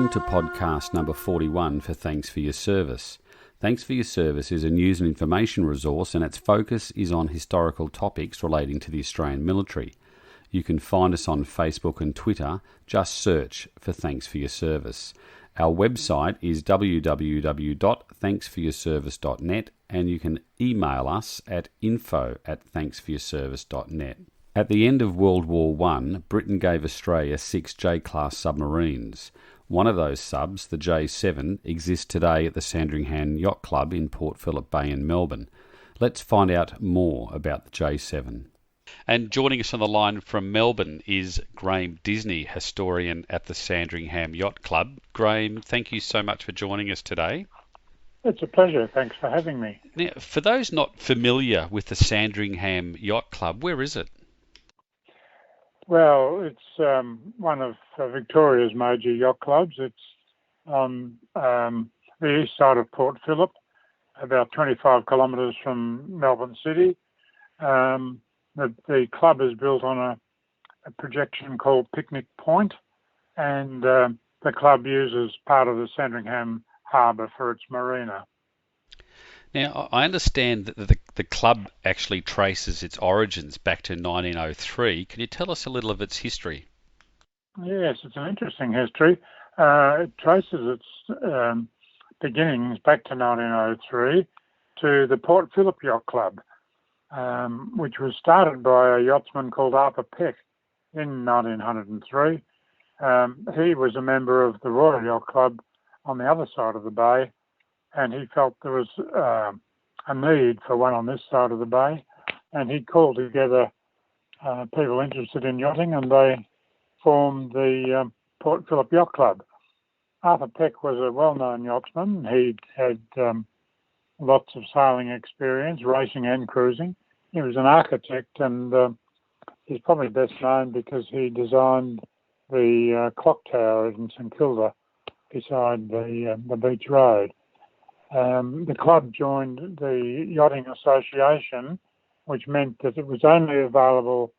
Welcome to podcast number 41 for Thanks for Your Service. Thanks for Your Service is a news and information resource, and its focus is on historical topics relating to the Australian military. You can find us on Facebook and Twitter. Just search for Thanks for Your Service. Our website is www.thanksforyourservice.net, and you can email us at info@thanksforyourservice.net. At the end of World War I, Britain gave Australia 6 J-class submarines. One of those subs, the J7, exists today at the Sandringham Yacht Club in Port Phillip Bay in Melbourne. Let's find out more about the J7. And joining us on the line from Melbourne is Graeme Disney, historian at the Sandringham Yacht Club. Graeme, thank you so much for joining us today. It's a pleasure. Thanks for having me. Now, for those not familiar with the Sandringham Yacht Club, where is it? Well, it's one of Victoria's major yacht clubs. It's on the east side of Port Phillip, about 25 kilometres from Melbourne City. The club is built on a projection called Picnic Point, and the club uses part of the Sandringham harbour for its marina. Now, I understand that the club actually traces its origins back to 1903. Can you tell us a little of its history? Yes, it's an interesting history. It traces its beginnings back to 1903 to the Port Phillip Yacht Club, which was started by a yachtsman called Arthur Peck in 1903. He was a member of the Royal Yacht Club on the other side of the bay, and he felt there was a need for one on this side of the bay, and he called together people interested in yachting, and they formed the Port Phillip Yacht Club. Arthur Peck was a well-known yachtsman. He'd had lots of sailing experience, racing and cruising. He was an architect, and he's probably best known because he designed the clock tower in St Kilda beside the beach road. The club joined the Yachting Association, which meant that it was only available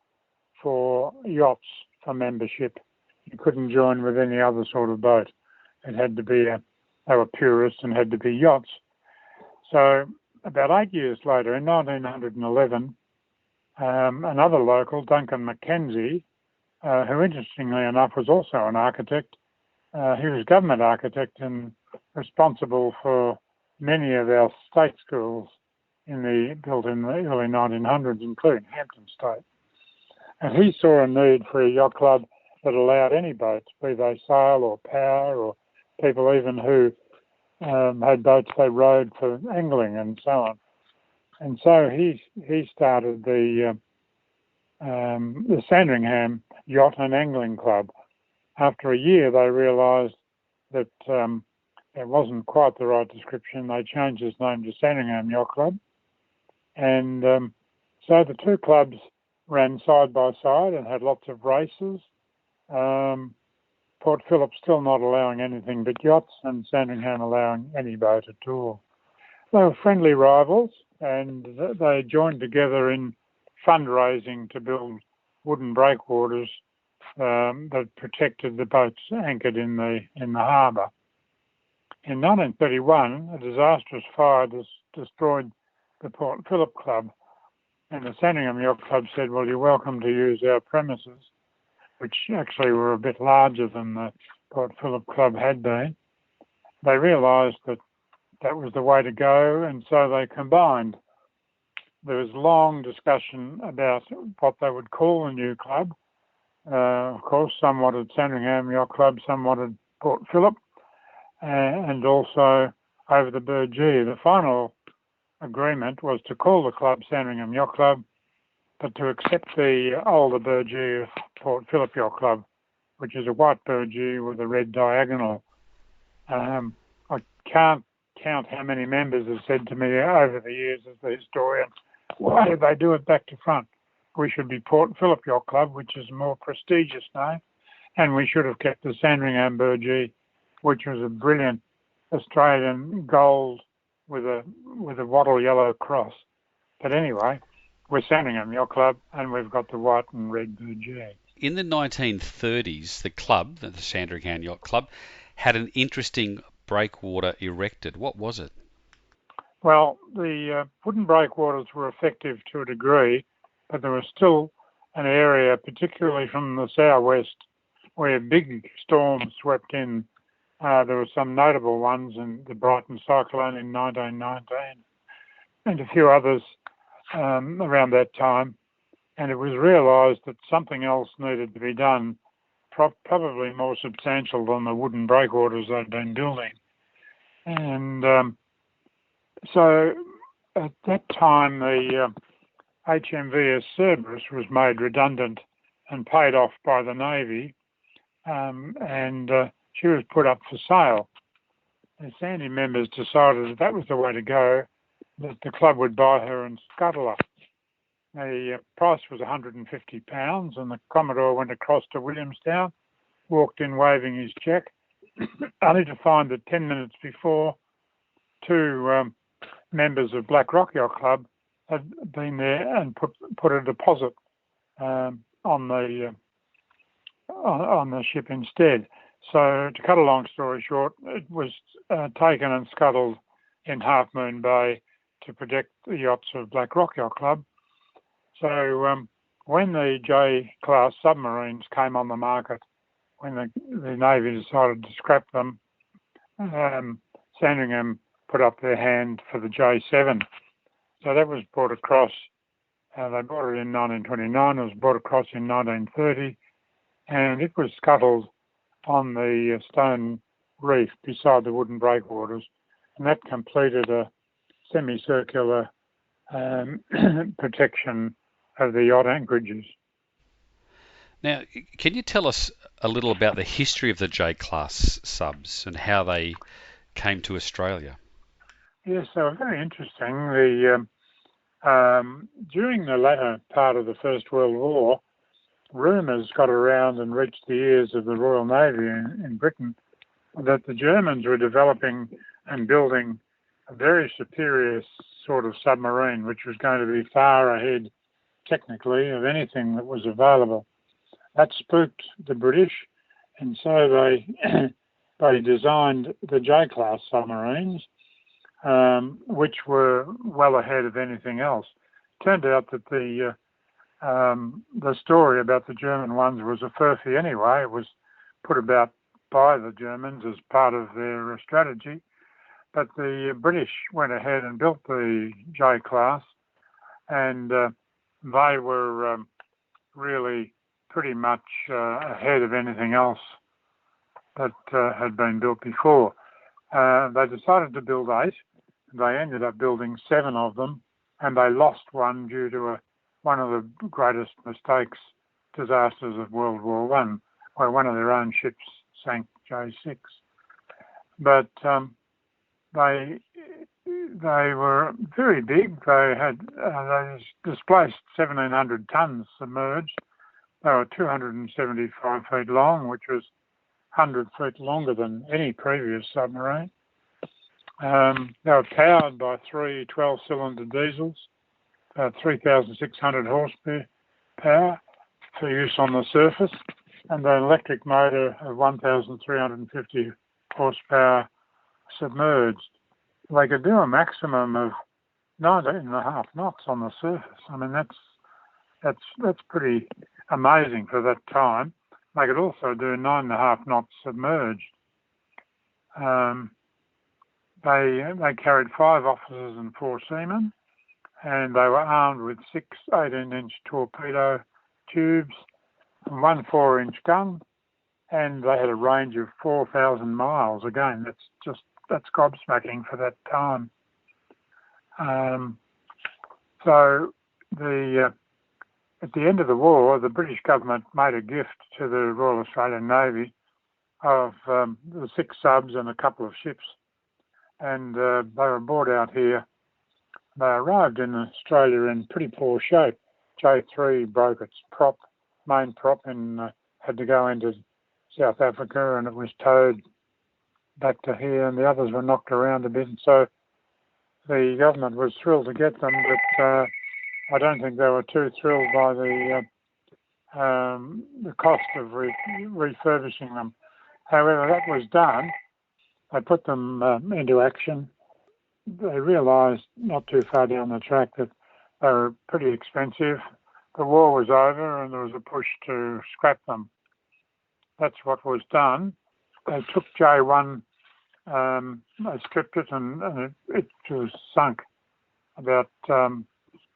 for yachts for membership. You couldn't join with any other sort of boat. It had to be, they were purists and had to be yachts. So about 8 years later, in 1911, another local, Duncan Mackenzie, who interestingly enough was also an architect, he was government architect and responsible for many of our state schools built in the early 1900s, including Hampton State. And he saw a need for a yacht club that allowed any boats, be they sail or power, or people even who had boats they rowed for angling and so on. And so he started the Sandringham Yacht and Angling Club. After a year, they realised that it wasn't quite the right description. They changed its name to Sandringham Yacht Club. And so the two clubs ran side by side and had lots of races. Port Phillip still not allowing anything but yachts, and Sandringham allowing any boat at all. They were friendly rivals, and they joined together in fundraising to build wooden breakwaters that protected the boats anchored in the harbour. In 1931, a disastrous fire destroyed the Port Phillip Club, and the Sandringham Yacht Club said, well, you're welcome to use our premises, which actually were a bit larger than the Port Phillip Club had been. They realised that that was the way to go, and so they combined. There was long discussion about what they would call the new club. Of course, some wanted Sandringham Yacht Club, some wanted Port Phillip, and also over the Burgee. The final agreement was to call the club Sandringham Yacht Club, but to accept the older Burgee of Port Phillip Yacht Club, which is a white Burgee with a red diagonal. I can't count how many members have said to me over the years as the historian, why did they do it back to front? We should be Port Phillip Yacht Club, which is a more prestigious name, and we should have kept the Sandringham Burgee, which was a brilliant Australian gold with a wattle yellow cross. But anyway, we're Sandringham Yacht Club, and we've got the white and red Burgee. In the 1930s, the club, the Sandringham Yacht Club, had an interesting breakwater erected. What was it? Well, the wooden breakwaters were effective to a degree, but there was still an area, particularly from the southwest, where big storms swept in. There were some notable ones in the Brighton cyclone in 1919 and a few others around that time. And it was realised that something else needed to be done, probably more substantial than the wooden breakwaters they'd been building. And so at that time, the HMVS Cerberus was made redundant and paid off by the Navy, and she was put up for sale. The Sandy members decided that was the way to go, that the club would buy her and scuttle her. The price was £150, and the Commodore went across to Williamstown, walked in waving his cheque, only to find that 10 minutes before, two members of Black Rock Yacht Club had been there and put a deposit on the ship instead. So to cut a long story short, it was taken and scuttled in Half Moon Bay to protect the yachts of Black Rock Yacht Club. So when the J-class submarines came on the market, when the Navy decided to scrap them, Sandringham put up their hand for the J7. So that was brought across. They bought it in 1929. It was brought across in 1930, and it was scuttled on the stone reef beside the wooden breakwaters, and that completed a semicircular protection of the yacht anchorages. Now, can you tell us a little about the history of the J-class subs and how they came to Australia? Yes, they were very interesting. During the latter part of the First World War, rumours got around and reached the ears of the Royal Navy in Britain that the Germans were developing and building a very superior sort of submarine, which was going to be far ahead technically of anything that was available. That spooked the British, and so they designed the J-class submarines, which were well ahead of anything else. Turned out that the story about the German ones was a furphy anyway. It was put about by the Germans as part of their strategy, but the British went ahead and built the J-class, and they were really pretty much ahead of anything else that had been built before. They decided to build 8. They ended up building 7 of them, and they lost one due to one of the greatest disasters of World War I, where one of their own ships sank, J6. But they were very big. They displaced 1,700 tons submerged. They were 275 feet long, which was 100 feet longer than any previous submarine. They were powered by 3 12-cylinder diesels, 3,600 horsepower for use on the surface, and an electric motor of 1,350 horsepower submerged. They could do a maximum of 19.5 knots on the surface. I mean, that's pretty amazing for that time. They could also do 9.5 knots submerged. They carried 5 officers and 4 seamen, and they were armed with 6 18-inch torpedo tubes and 1 4-inch gun, and they had a range of 4,000 miles. Again, that's gobsmacking for that time. So at the end of the war, the British government made a gift to the Royal Australian Navy of the 6 subs and a couple of ships, and they were brought out here. They arrived in Australia in pretty poor shape. J3 broke its main prop, and had to go into South Africa, and it was towed back to here, and the others were knocked around a bit. And so the government was thrilled to get them, but I don't think they were too thrilled by the cost of refurbishing them. However, that was done. They put them into action. They realised not too far down the track that they were pretty expensive. The war was over and there was a push to scrap them. That's what was done. They took J1, they stripped it and it was sunk about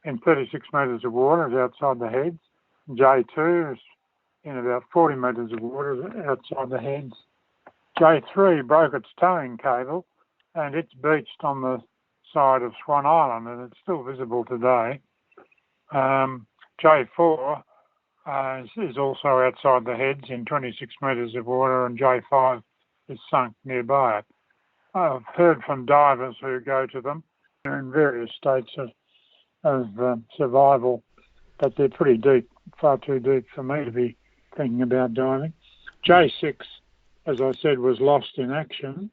in 36 metres of water outside the heads. J2 is in about 40 metres of water outside the heads. J3 broke its towing cable and it's beached on the side of Swan Island and it's still visible today. J4 is also outside the heads in 26 metres of water and J5 is sunk nearby it. I've heard from divers who go to them. They're in various states of survival, but they're pretty deep, far too deep for me to be thinking about diving. J6, as I said, was lost in action.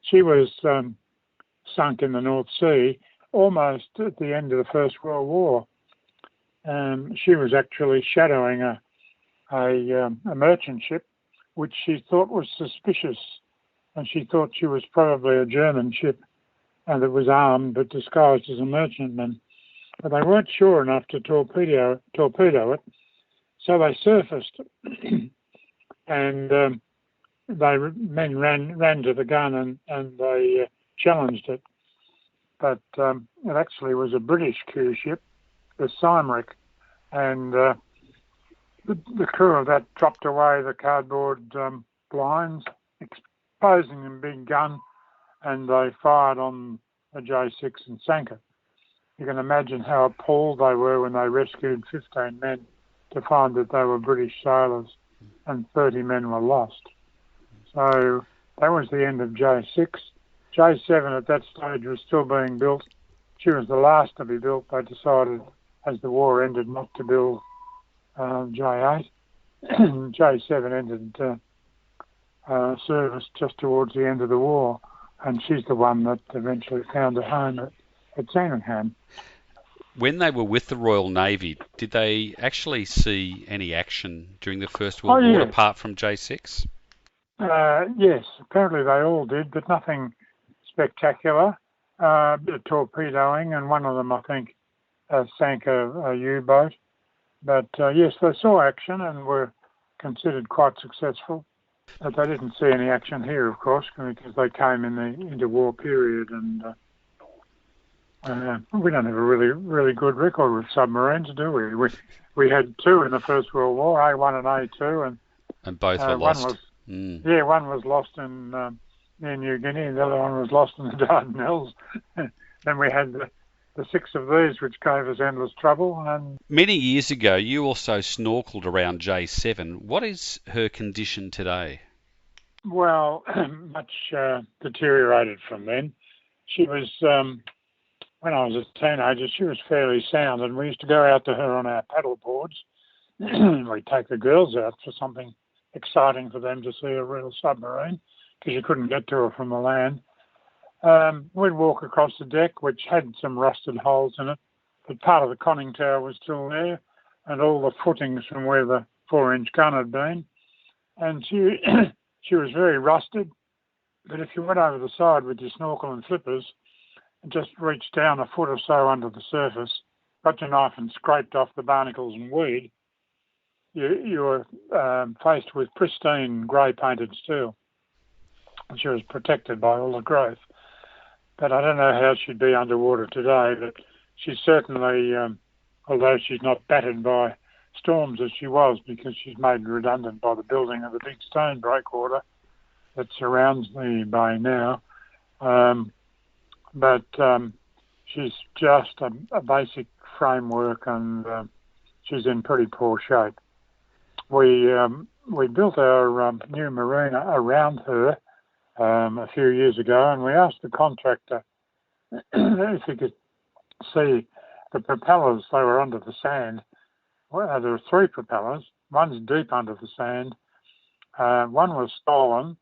She was sunk in the North Sea almost at the end of the First World War. She was actually shadowing a merchant ship, which she thought was suspicious, and she thought she was probably a German ship, and it was armed but disguised as a merchantman. But they weren't sure enough to torpedo it, so they surfaced, and men ran to the gun and they challenged it. But it actually was a British cruise ship, the Sandringham, and the crew of that dropped away the cardboard blinds, exposing them big gun, and they fired on the J6 and sank it. You can imagine how appalled they were when they rescued 15 men to find that they were British sailors and 30 men were lost. So that was the end of J6. J7 at that stage was still being built. She was the last to be built. They decided as the war ended not to build J8. J7 entered service just towards the end of the war, and she's the one that eventually found a home at Sandringham. When they were with the Royal Navy, did they actually see any action during the First World War apart from J6? Yes, apparently they all did, but nothing spectacular. A bit of torpedoing, and one of them, I think, sank a U-boat. But yes, they saw action and were considered quite successful. But they didn't see any action here, of course, because they came in the interwar period, and we don't have a really good record with submarines, do we? We had two in the First World War, A1 and A2, and both were lost. One was lost in near New Guinea, and the other one was lost in the Dardanelles. Then we had the six of these, which gave us endless trouble. And many years ago, you also snorkeled around J7. What is her condition today? Well, much deteriorated from then. She was, when I was a teenager, she was fairly sound, and we used to go out to her on our paddle boards. We'd take the girls out for something exciting for them to see a real submarine, because you couldn't get to her from the land. We'd walk across the deck, which had some rusted holes in it, but part of the conning tower was still there, and all the footings from where the 4-inch gun had been. And she was very rusted, but if you went over the side with your snorkel and flippers and just reached down a foot or so under the surface, got your knife and scraped off the barnacles and weed, you were faced with pristine grey-painted steel. And she was protected by all the growth. But I don't know how she'd be underwater today, but she's certainly, although she's not battered by storms as she was, because she's made redundant by the building of the big stone breakwater that surrounds the bay now. But she's just a basic framework, and she's in pretty poor shape. We built our new marina around her a few years ago, and we asked the contractor if he could see the propellers. They were under the sand. Well, there were 3 propellers. One's deep under the sand. One was stolen.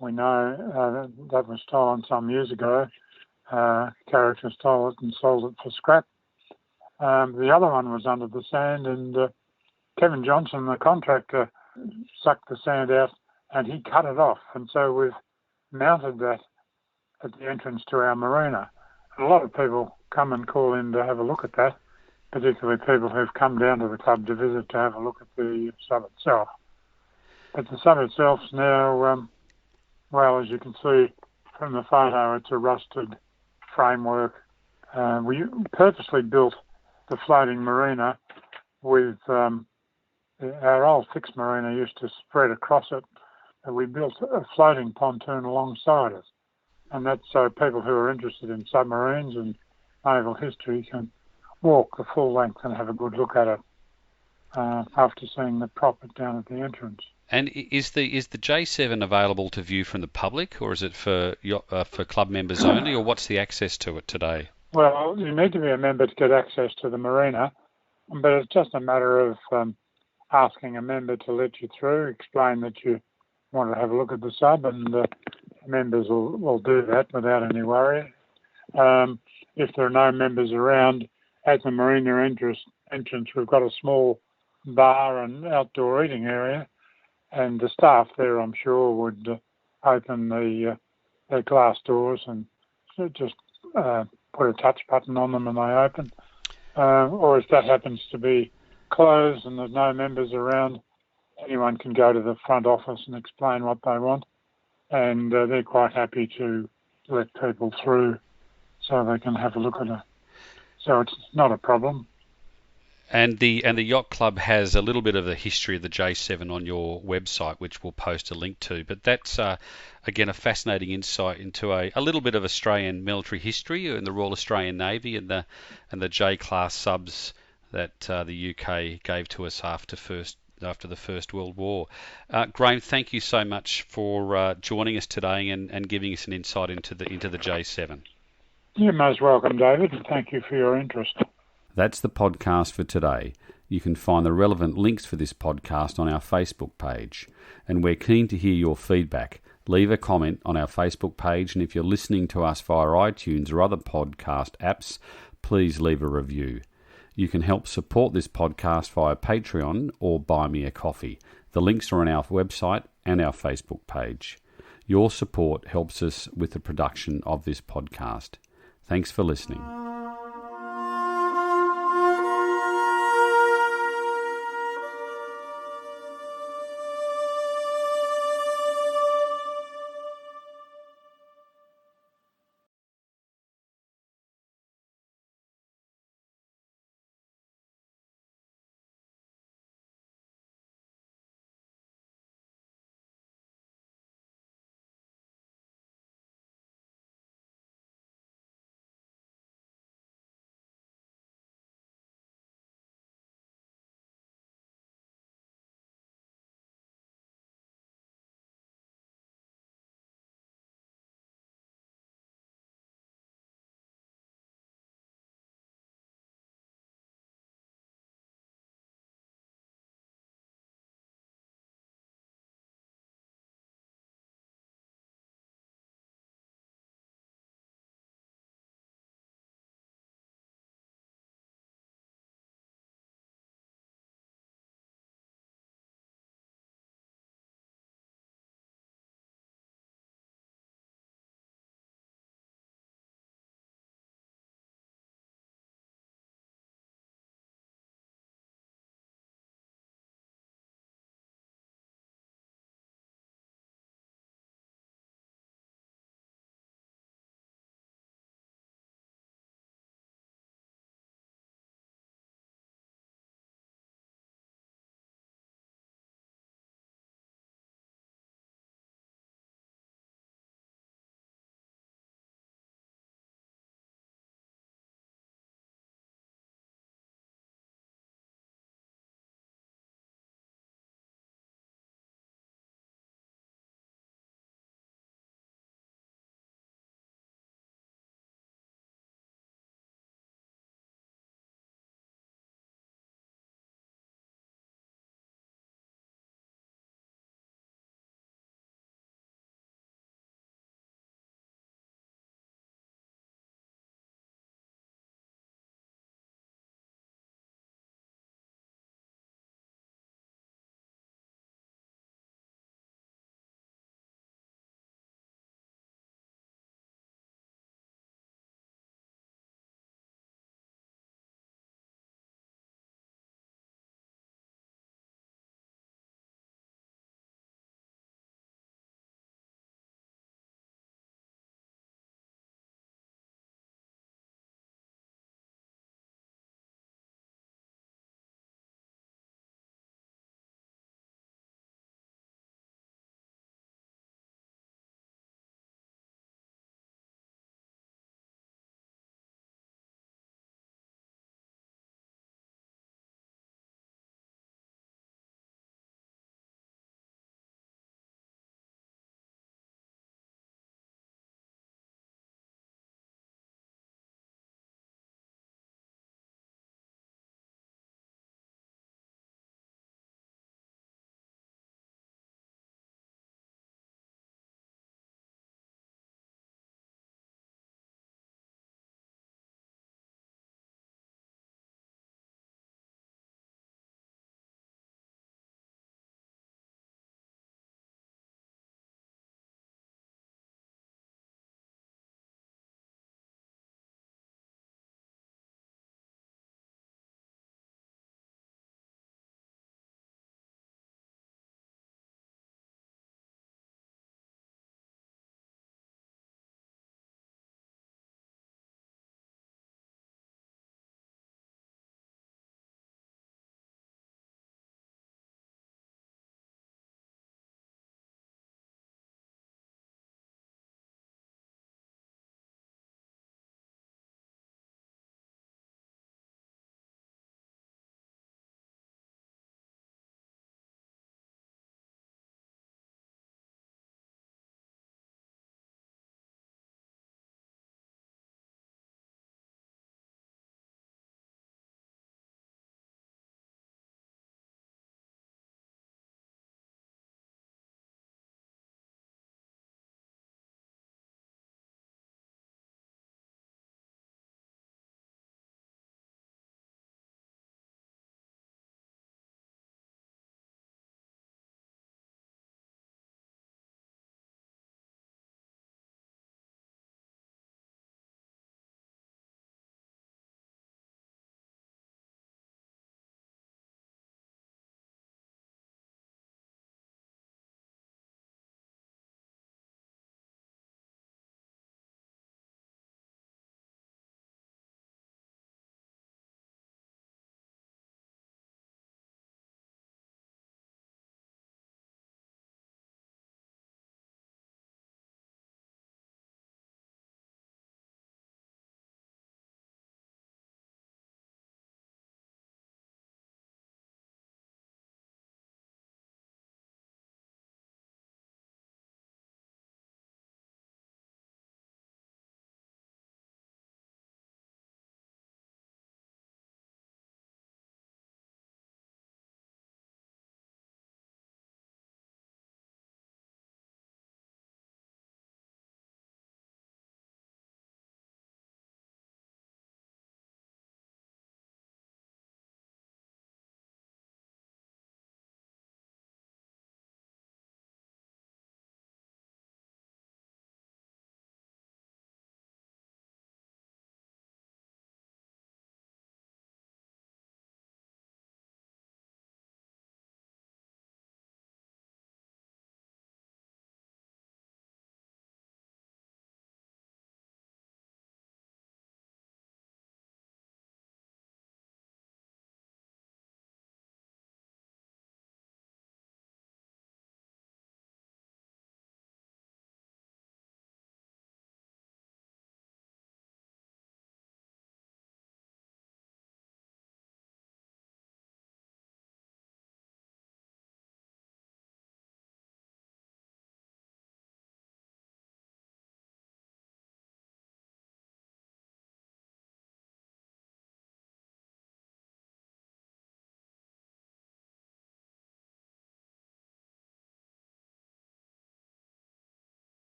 We know that was stolen some years ago. Character stole it and sold it for scrap. The other one was under the sand, and Kevin Johnson, the contractor, sucked the sand out and he cut it off. And so we've mounted that at the entrance to our marina. And a lot of people come and call in to have a look at that, particularly people who've come down to the club to visit to have a look at the sub itself. But the sub itself's now, well, as you can see from the photo, it's a rusted framework. We purposely built the floating marina with our old fixed marina used to spread across it. And we built a floating pontoon alongside it. And that's so people who are interested in submarines and naval history can walk the full length and have a good look at it after seeing the prop down at the entrance. And is the J7 available to view from the public, or is it for club members only, or what's the access to it today? Well, you need to be a member to get access to the marina, but it's just a matter of asking a member to let you through, explain that you want to have a look at the sub, and members will do that without any worry. If there are no members around, at the marina entrance, we've got a small bar and outdoor eating area, and the staff there, I'm sure, would open the glass doors and just put a touch button on them and they open. Or if that happens to be closed and there's no members around, anyone can go to the front office and explain what they want, and they're quite happy to let people through so they can have a look at it. So it's not a problem. And the Yacht Club has a little bit of the history of the J7 on your website, which we'll post a link to. But that's, again, a fascinating insight into a little bit of Australian military history and the Royal Australian Navy and the J-class subs that the UK gave to us after the First World War. Graeme, thank you so much for joining us today and giving us an insight into the J7. You're most welcome, David, and thank you for your interest. That's the podcast for today. You can find the relevant links for this podcast on our Facebook page. And we're keen to hear your feedback. Leave a comment on our Facebook page, and if you're listening to us via iTunes or other podcast apps, please leave a review. You can help support this podcast via Patreon or buy me a coffee. The links are on our website and our Facebook page. Your support helps us with the production of this podcast. Thanks for listening.